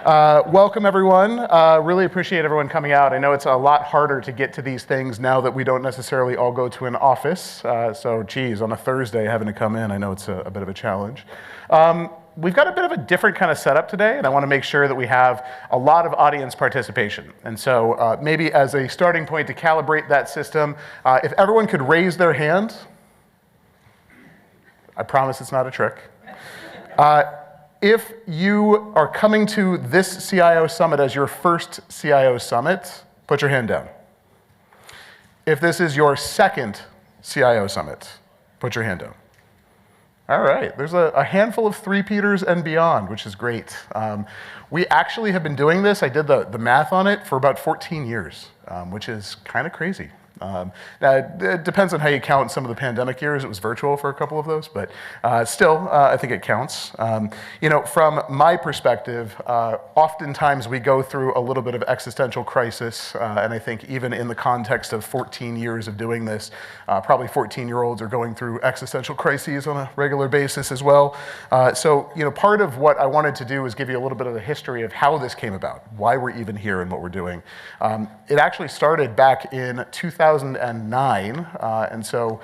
Welcome, everyone. Really appreciate everyone coming out. I know it's a lot harder to get to these things now that we don't necessarily all go to an office. So, geez, on a Thursday, having to come in, I know it's a bit of a challenge. We've got a bit of a different kind of setup today, and I want to make sure that we have a lot of audience participation. And so maybe as a starting point to calibrate that system, if everyone could raise their hand. I promise it's not a trick. If you are coming to this CIO Summit as your first CIO Summit, put your hand down. If this is your second CIO Summit, put your hand down. All right, there's a handful of three-peaters and beyond, which is great. We actually have been doing this, I did the math on it, for about 14 years, which is kind of crazy. Now, it depends on how you count some of the pandemic years. It was virtual for a couple of those, but still, I think it counts. From my perspective, oftentimes we go through a little bit of existential crisis, and I think even in the context of 14 years of doing this, probably 14-year-olds are going through existential crises on a regular basis as well. So, part of what I wanted to do is give you a little bit of the history of how this came about, why we're even here and what we're doing. It actually started back in 2009, and so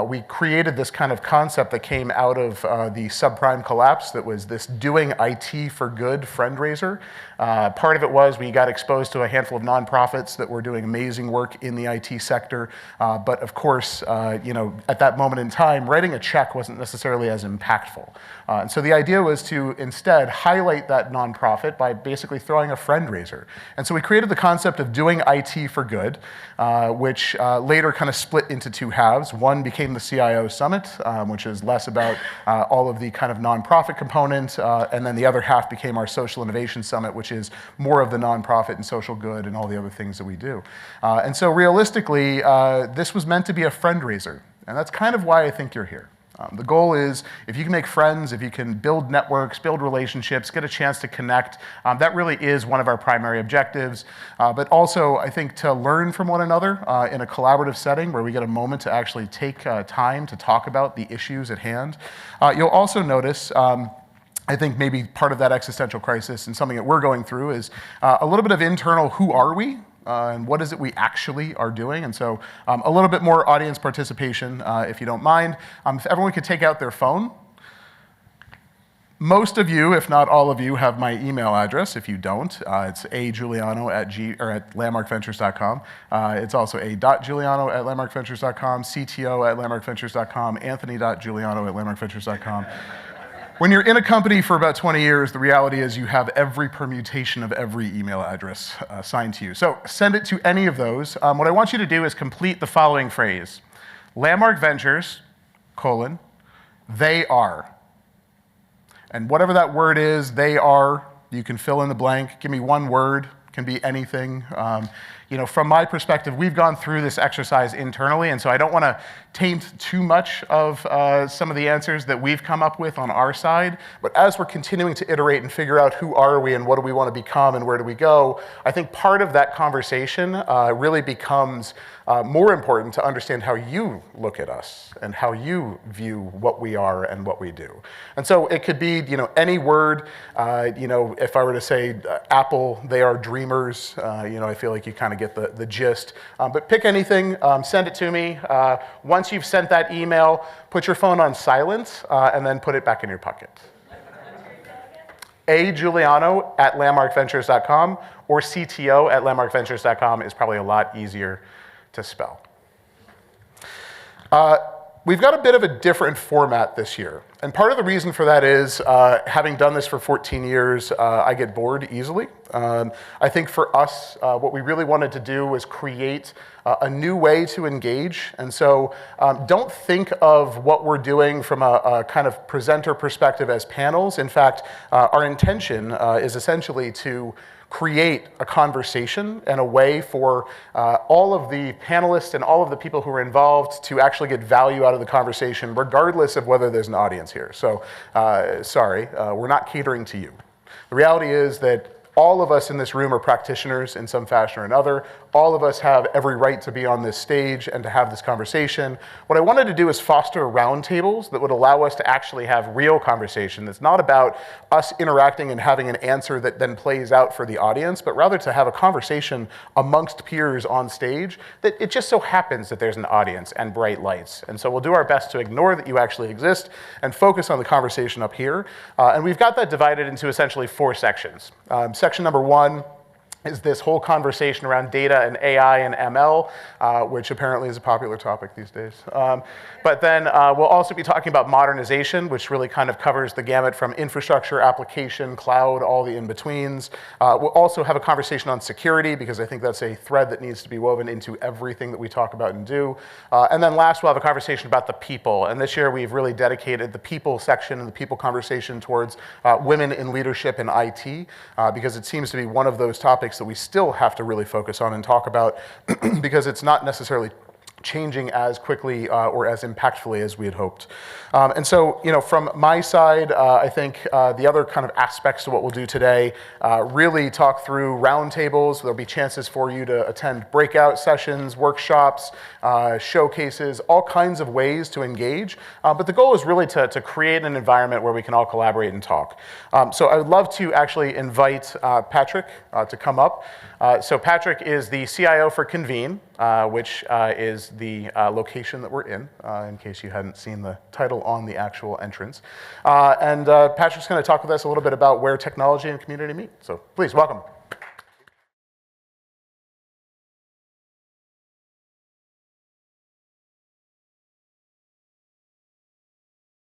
we created this kind of concept that came out of the subprime collapse that was this doing IT for good fundraiser. Part of it was we got exposed to a handful of nonprofits that were doing amazing work in the IT sector, but of course, at that moment in time, writing a check wasn't necessarily as impactful. And so the idea was to instead highlight that nonprofit by basically throwing a fundraiser. And so we created the concept of doing IT for good, which later kind of split into two halves. One became the CIO Summit, which is less about all of the kind of nonprofit component, and then the other half became our Social Innovation Summit, which is more of the nonprofit and social good and all the other things that we do. And so realistically, this was meant to be a fundraiser, and that's kind of why I think you're here. The goal is, if you can make friends, if you can build networks, build relationships, get a chance to connect, that really is one of our primary objectives. But also, I think to learn from one another in a collaborative setting where we get a moment to actually take time to talk about the issues at hand. You'll also notice, I think maybe part of that existential crisis and something that we're going through is a little bit of internal who are we? And what is it we actually are doing? And so a little bit more audience participation, if you don't mind. If everyone could take out their phone. Most of you, if not all of you, have my email address. If you don't, it's ajuliano at landmarkventures.com. It's also a.juliano@landmarkventures.com, cto@landmarkventures.com, anthony.juliano@landmarkventures.com. When you're in a company for about 20 years, the reality is you have every permutation of every email address assigned to you. So send it to any of those. What I want you to do is complete the following phrase. Landmark Ventures, they are. And whatever that word is, they are, you can fill in the blank. Give me one word, can be anything. From my perspective, we've gone through this exercise internally, and so I don't want to taint too much of some of the answers that we've come up with on our side. But as we're continuing to iterate and figure out who are we and what do we want to become and where do we go, I think part of that conversation really becomes more important to understand how you look at us and how you view what we are and what we do. And so it could be, any word. If I were to say Apple, they are dreamers. I feel like you kind of get the gist. But pick anything, send it to me. Once you've sent that email, put your phone on silent and then put it back in your pocket. ajuliano@landmarkventures.com or cto@landmarkventures.com is probably a lot easier to spell. We've got a bit of a different format this year. And part of the reason for that is, having done this for 14 years, I get bored easily. I think for us, what we really wanted to do was create a new way to engage. And so don't think of what we're doing from a kind of presenter perspective as panels. In fact, our intention is essentially to create a conversation and a way for all of the panelists and all of the people who are involved to actually get value out of the conversation, regardless of whether there's an audience here. So, sorry, we're not catering to you. The reality is that all of us in this room are practitioners in some fashion or another. all of us have every right to be on this stage and to have this conversation. What I wanted to do is foster roundtables that would allow us to actually have real conversation. That's not about us interacting and having an answer that then plays out for the audience, but rather to have a conversation amongst peers on stage that it just so happens that there's an audience and bright lights. And so we'll do our best to ignore that you actually exist and focus on the conversation up here. And we've got that divided into essentially 4 sections. Section number 1 is this whole conversation around data and AI and ML, which apparently is a popular topic these days. But then we'll also be talking about modernization, which really kind of covers the gamut from infrastructure, application, cloud, all the in-betweens. We'll also have a conversation on security, because I think that's a thread that needs to be woven into everything that we talk about and do. And then last, we'll have a conversation about the people. And this year, we've really dedicated the people section and the people conversation towards women in leadership in IT, because it seems to be one of those topics that we still have to really focus on and talk about because it's not necessarily changing as quickly or as impactfully as we had hoped. And so, from my side, I think the other kind of aspects to what we'll do today really talk through roundtables. There'll be chances for you to attend breakout sessions, workshops, showcases, all kinds of ways to engage. But the goal is really to create an environment where we can all collaborate and talk. So I would love to actually invite Patrick to come up. So Patrick is the CIO for Convene, which is the location that we're in case you hadn't seen the title on the actual entrance. And Patrick's going to talk with us a little bit about where technology and community meet. So please, welcome.